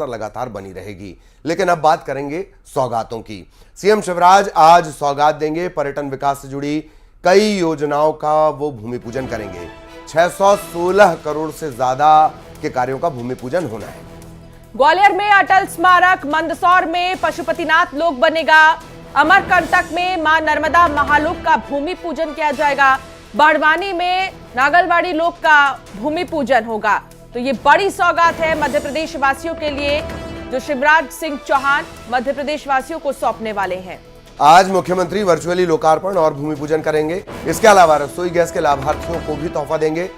लगातार बनी रहेगी। लेकिन अब बात करेंगे सौगातों की। सीएम शिवराज आज सौगात देंगे। पर्यटन विकास से जुड़ी कई योजनाओं का वो भूमि पूजन करेंगे। 616 करोड़ से ज्यादा के कार्यों का भूमि पूजन होना है। ग्वालियर में अटल स्मारक, मंदसौर में पशुपतिनाथ लोक बनेगा, अमरकंटक में मां नर्मदा महालोक का भूमि पूजन किया जाएगा, बाड़वानी में नागलवाड़ी लोक का भूमि पूजन होगा। तो ये बड़ी सौगात है मध्य प्रदेश वासियों के लिए, जो शिवराज सिंह चौहान मध्य प्रदेश वासियों को सौंपने वाले हैं। आज मुख्यमंत्री वर्चुअली लोकार्पण और भूमि पूजन करेंगे। इसके अलावा रसोई गैस के लाभार्थियों को भी तोहफा देंगे।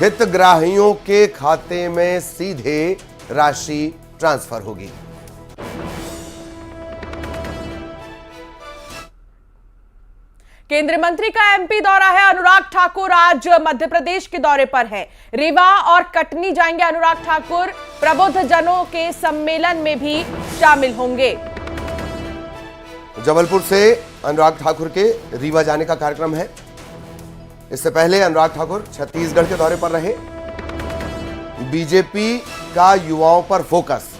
हितग्राहियों के खाते में सीधे राशि ट्रांसफर होगी। केंद्रीय मंत्री का एमपी दौरा है। अनुराग ठाकुर आज मध्य प्रदेश के दौरे पर है। रीवा और कटनी जाएंगे अनुराग ठाकुर। प्रबुद्ध जनों के सम्मेलन में भी शामिल होंगे। जबलपुर से अनुराग ठाकुर के रीवा जाने का कार्यक्रम है। इससे पहले अनुराग ठाकुर छत्तीसगढ़ के दौरे पर रहे। बीजेपी का युवाओं पर फोकस,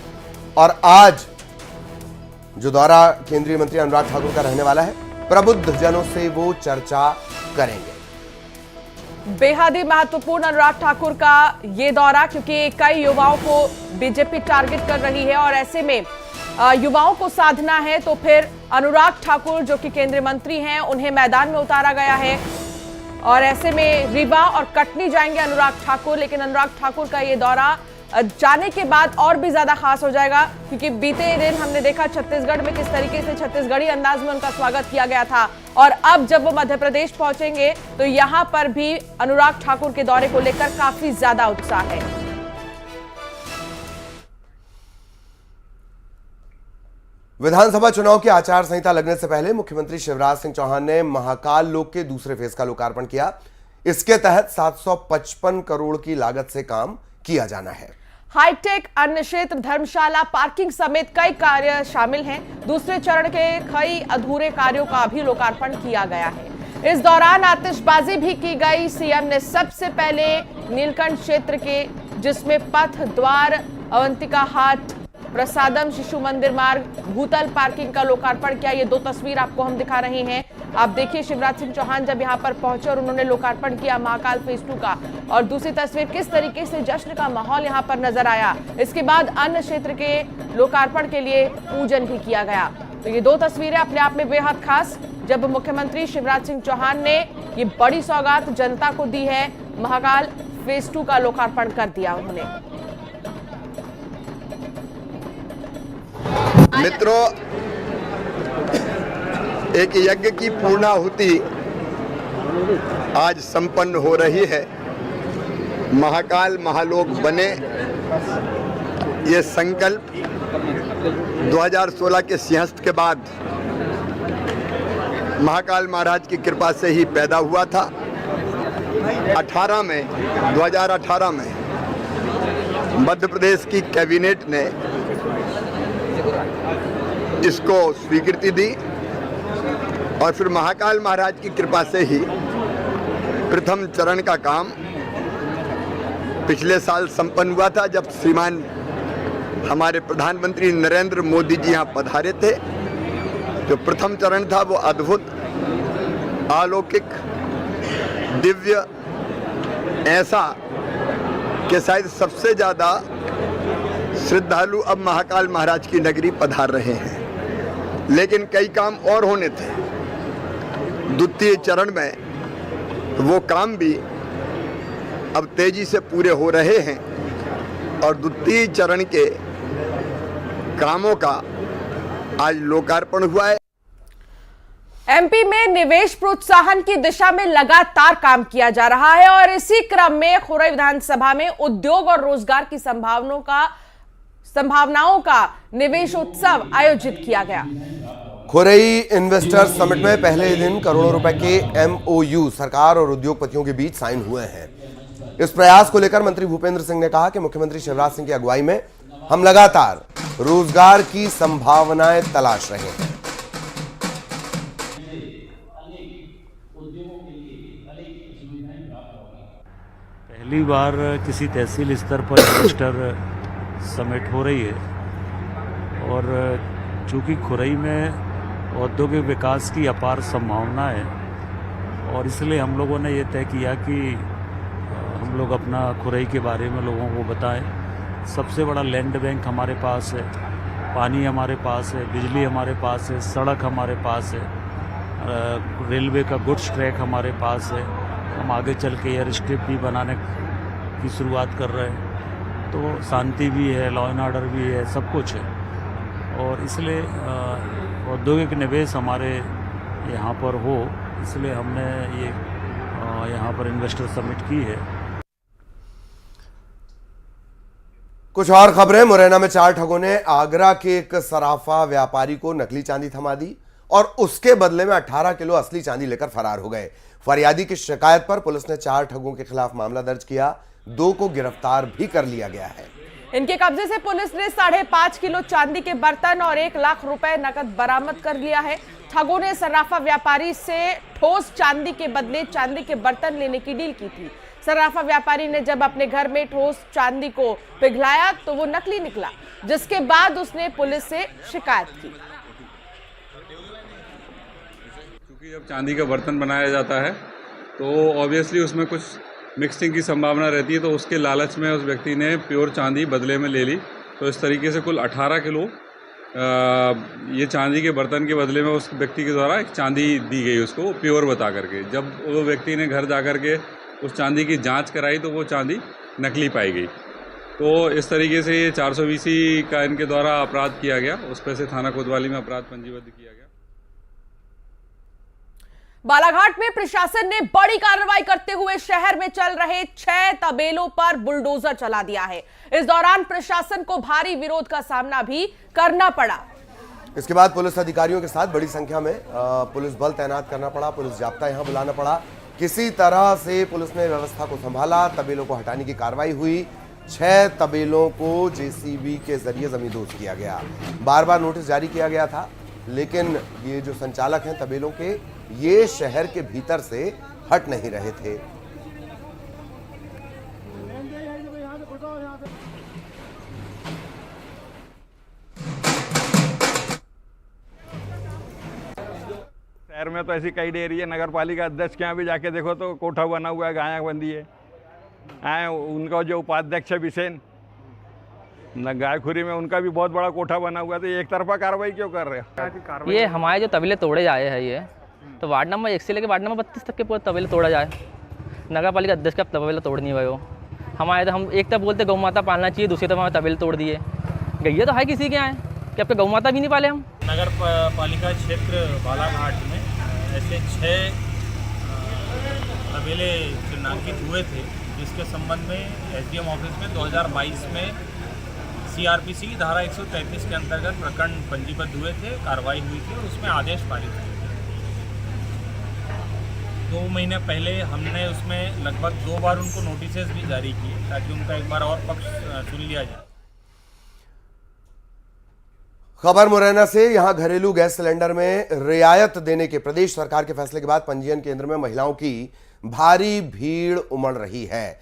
और आज जो दौरा केंद्रीय मंत्री अनुराग ठाकुर का रहने वाला है, प्रबुद्ध जनों से वो चर्चा करेंगे। बेहद ही महत्वपूर्ण अनुराग ठाकुर का ये दौरा, क्योंकि कई युवाओं को बीजेपी टारगेट कर रही है और ऐसे में युवाओं को साधना है, तो फिर अनुराग ठाकुर जो कि केंद्रीय मंत्री हैं उन्हें मैदान में उतारा गया है। और ऐसे में रीवा और कटनी जाएंगे अनुराग ठाकुर। लेकिन अनुराग ठाकुर का ये दौरा जाने के बाद और भी ज्यादा खास हो जाएगा, क्योंकि बीते दिन हमने देखा छत्तीसगढ़ में किस तरीके से छत्तीसगढ़ी अंदाज में उनका स्वागत किया गया था, और अब जब वो मध्य प्रदेश पहुंचेंगे तो यहां पर भी अनुराग ठाकुर के दौरे को लेकर काफी ज्यादा उत्साह है। विधानसभा चुनाव की आचार संहिता लगने से पहले मुख्यमंत्री शिवराज सिंह चौहान ने महाकाल लोक के दूसरे फेज का लोकार्पण किया। इसके तहत 755 करोड़ की लागत से काम किया जाना है। हाईटेक, अन्य क्षेत्र, धर्मशाला, पार्किंग समेत कई कार्य शामिल हैं। दूसरे चरण के कई अधूरे कार्यों का भी लोकार्पण किया गया है। इस दौरान आतिशबाजी भी की गई। सीएम ने सबसे पहले नीलकंठ क्षेत्र के, जिसमें पथ द्वार, अवंतिका हाट, प्रसादम शिशु मंदिर मार्ग, भूतल पार्किंग का लोकार्पण किया। ये दो तस्वीर आपको हम दिखा रहे हैं। आप देखिए शिवराज सिंह चौहान जब यहां पर पहुंचे और उन्होंने लोकार्पण किया महाकाल फेज 2 का, और दूसरी तस्वीर किस तरीके से जश्न का माहौल यहां पर नजर आया। इसके बाद अन्य क्षेत्र के लोकार्पण के लिए पूजन भी किया गया। तो ये दो तस्वीरें अपने आप में बेहद खास, जब मुख्यमंत्री शिवराज सिंह चौहान ने ये बड़ी सौगात जनता को दी है। महाकाल फेज 2 का लोकार्पण कर दिया उन्होंने। मित्रों, एक यज्ञ की पूर्णाहुति आज संपन्न हो रही है। महाकाल महालोक बने, ये संकल्प 2016 के सिंहस्थ के बाद महाकाल महाराज की कृपा से ही पैदा हुआ था। 2018 में मध्य प्रदेश की कैबिनेट ने इसको स्वीकृति दी, और फिर महाकाल महाराज की कृपा से ही प्रथम चरण का काम पिछले साल संपन्न हुआ था, जब श्रीमान हमारे प्रधानमंत्री नरेंद्र मोदी जी यहाँ पधारे थे। जो प्रथम चरण था वो अद्भुत, अलौकिक, दिव्य, ऐसा कि शायद सबसे ज़्यादा श्रद्धालु अब महाकाल महाराज की नगरी पधार रहे हैं। लेकिन कई काम और होने थे। द्वितीय चरण में वो काम भी अब तेजी से पूरे हो रहे हैं, और द्वितीय चरण के कामों का आज लोकार्पण हुआ है। एमपी में निवेश प्रोत्साहन की दिशा में लगातार काम किया जा रहा है, और इसी क्रम में खुरई विधानसभा में उद्योग और रोजगार की संभावनाओं का निवेश उत्सव आयोजित किया गया। खुरई इन्वेस्टर्स समिट में पहले दिन करोड़ों रुपए के एमओयू सरकार और उद्योगपतियों के बीच साइन हुए हैं। इस प्रयास को लेकर मंत्री भूपेंद्र सिंह ने कहा कि मुख्यमंत्री शिवराज सिंह की अगुवाई में हम लगातार रोजगार की संभावनाएं तलाश रहे हैं। पहली बार किसी तहसील स्तर पर इन्वेस्टर समिट हो रही है। और चूँकि खुरई में औद्योगिक विकास की अपार संभावना है और इसलिए हम लोगों ने ये तय किया कि हम लोग अपना खुरई के बारे में लोगों को बताएं। सबसे बड़ा लैंड बैंक हमारे पास है, पानी हमारे पास है, बिजली हमारे पास है, सड़क हमारे पास है, रेलवे का गुड्स ट्रैक हमारे पास है। हम आगे चल के एयर स्ट्रिप भी बनाने की शुरुआत कर रहे हैं, तो शांति भी है, लॉ एंड ऑर्डर भी है, सब कुछ है। और इसलिए औद्योगिक निवेश हमारे यहाँ पर हो, इसलिए हमने ये यहाँ पर इन्वेस्टर समिट की है। कुछ और खबरें। मुरैना में 4 ठगों ने आगरा के एक सराफा व्यापारी को नकली चांदी थमा दी और उसके बदले में 18 किलो असली चांदी लेकर फरार हो गए। फरियादी की शिकायत पर पुलिस ने 4 ठगों के खिलाफ मामला दर्ज किया, 2 को गिरफ्तार भी कर लिया गया है। इनके कब्जे से पुलिस ने 5.5 किलो चांदी के बर्तन और 1 लाख रुपए नकद बरामद कर लिया है। ठगों ने सराफा व्यापारी से ठोस चांदी के बदले चांदी के बर्तन लेने की डील की थी। सराफा व्यापारी ने जब अपने घर में ठोस चांदी को पिघलाया तो वो नकली निकला, जिसके बाद उसने पुलिस से शिकायत की। क्योंकि जब चांदी का बर्तन बनाया जाता है तो ऑब्वियसली उसमें कुछ मिक्सिंग की संभावना रहती है, तो उसके लालच में उस व्यक्ति ने प्योर चांदी बदले में ले ली। तो इस तरीके से कुल 18 किलो ये चांदी के बर्तन के बदले में उस व्यक्ति के द्वारा एक चांदी दी गई उसको प्योर बता करके। जब वो व्यक्ति ने घर जा कर के उस चांदी की जांच कराई तो वो चांदी नकली पाई गई। तो इस तरीके से ये 420 का इनके द्वारा अपराध किया गया। उस पर से थाना कोतवाली में अपराध पंजीबद्ध किया गया। बालाघाट में प्रशासन ने बड़ी कार्रवाई करते हुए शहर में चल रहे 6 तबेलों पर बुलडोजर चला दिया है। इस दौरान प्रशासन को भारी विरोध का सामना भी करना पड़ा। इसके बाद पुलिस अधिकारियों के साथ बड़ी संख्या में पुलिस बल तैनात करना पड़ा, पुलिस जाब्ता यहां बुलाना पड़ा। किसी तरह से पुलिस ने व्यवस्था को संभाला, तबेलों को हटाने की कार्रवाई हुई। 6 तबेलों को जेसीबी के जरिए जमींदोज किया गया। बार बार नोटिस जारी किया गया था, लेकिन ये जो संचालक हैं तबेलों के, ये शहर के भीतर से हट नहीं रहे थे। शहर में तो ऐसी कई डेयरी है, नगर पालिका अध्यक्ष के यहाँ भी जाके देखो तो कोठा बना हुआ है, गाया बंदी है। उनका जो उपाध्यक्ष है बिसेन गायखुरी में, उनका भी बहुत बड़ा कोठा बना हुआ है। तो एक तरफा कार्रवाई क्यों कर रहे हो? ये हमारे जो तबेले तोड़े जाए हैं, ये तो वार्ड नंबर 1 से लेकर वार्ड नंबर 32 तक के पूरे तबेले तोड़ा जाए। नगर पालिका अध्यक्ष का तबेला तोड़ नहीं हुआ हो हमारे। तो हम एक तरफ बोलते गौ माता पालना चाहिए, दूसरी तरफ हमारे तबेले तोड़ दिए। गैया तो है किसी के यहाँ है कि आपके गौ माता भी नहीं पाले हम। नगर पालिका क्षेत्र बालाघाट में ऐसे 6 तबेले चिन्हांकित हुए थे, जिसके संबंध में एसडीएम ऑफिस में 2022 में सीआरपीसी की धारा 133 के अंतर्गत प्रकरण पंजीबद्ध हुए थे, कार्रवाई हुई थी और उसमें आदेश पारित हुए थे। 2 महीने पहले हमने उसमें लगभग 2 बार उनको नोटिसेस भी जारी किए ताकि उनका एक बार और पक्ष सुन लिया जाए। खबर मुरैना से। यहां घरेलू गैस सिलेंडर में रियायत देने के प्रदेश सरकार के फैसले के बाद पंजीयन केंद्र में महिलाओं की भारी भीड़ उमड़ रही है।